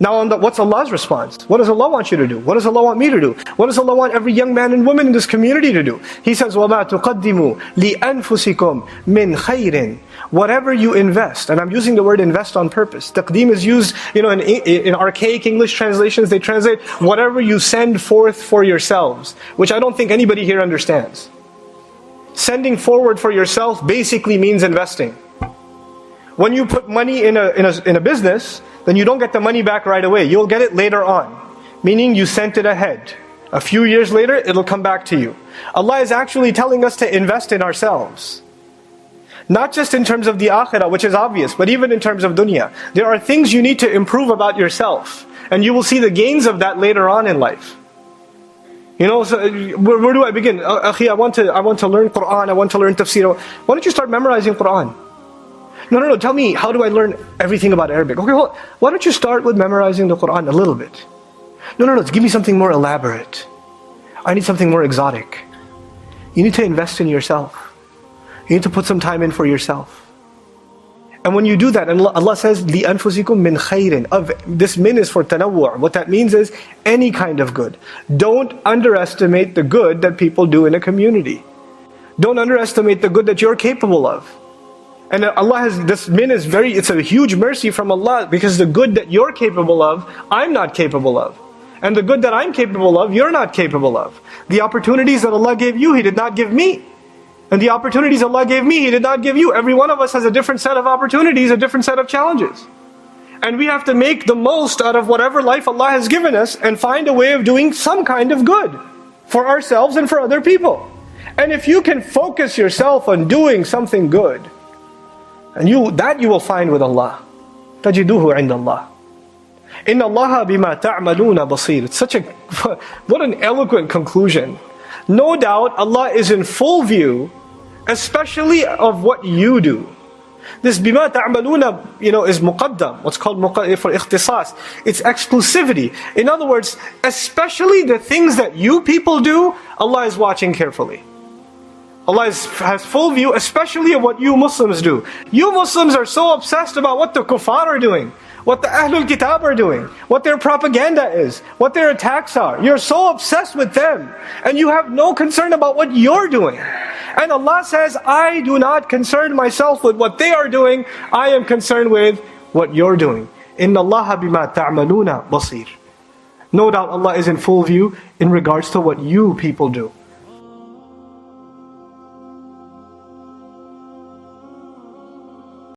Now what's Allah's response? What does Allah want you to do? What does Allah want me to do? What does Allah want every young man and woman in this community to do? He says, وَمَا تُقَدِّمُوا لِأَنفُسِكُمْ مِنْ خَيْرٍ. Whatever you invest, and I'm using the word invest on purpose. Taqdeem is used, in archaic English translations, they translate whatever you send forth for yourselves, which I don't think anybody here understands. Sending forward for yourself basically means investing. When you put money in a business, then you don't get the money back right away. You'll get it later on. Meaning you sent it ahead. A few years later, it'll come back to you. Allah is actually telling us to invest in ourselves. Not just in terms of the akhirah, which is obvious, but even in terms of dunya. There are things you need to improve about yourself. And you will see the gains of that later on in life. So where do I begin? Akhi, I want to learn Quran, I want to learn tafsir. Why don't you start memorizing Quran? No, tell me, how do I learn everything about Arabic? Okay, well, why don't you start with memorizing the Quran a little bit? No, give me something more elaborate. I need something more exotic. You need to invest in yourself. You need to put some time in for yourself. And when you do that, and Allah says, لِأَنفُسِكُم مِّنْ خَيْرٍ. This min is for tanawwu'. What that means is any kind of good. Don't underestimate the good that people do in a community. Don't underestimate the good that you're capable of. And Allah has, this min is it's a huge mercy from Allah, because the good that you're capable of, I'm not capable of. And the good that I'm capable of, you're not capable of. The opportunities that Allah gave you, He did not give me. And the opportunities Allah gave me, He did not give you. Every one of us has a different set of opportunities, a different set of challenges. And we have to make the most out of whatever life Allah has given us, and find a way of doing some kind of good for ourselves and for other people. And if you can focus yourself on doing something good, and you will find with Allah. تَجِدُوهُ عِنْدَ اللَّهِ إِنَّ اللَّهَ بِمَا تَعْمَلُونَ بَصِيرٌ. It's what an eloquent conclusion. No doubt Allah is in full view, especially of what you do. This بِمَا تَعْمَلُونَ is muqaddam, what's called for ikhtisas. It's exclusivity. In other words, especially the things that you people do, Allah is watching carefully. Allah has full view, especially of what you Muslims do. You Muslims are so obsessed about what the kuffar are doing, what the Ahlul Kitab are doing, what their propaganda is, what their attacks are. You're so obsessed with them, and you have no concern about what you're doing. And Allah says, I do not concern myself with what they are doing, I am concerned with what you're doing. إِنَّ اللَّهَ بِمَا تَعْمَلُونَ بَصِيرٌ. No doubt Allah is in full view in regards to what you people do.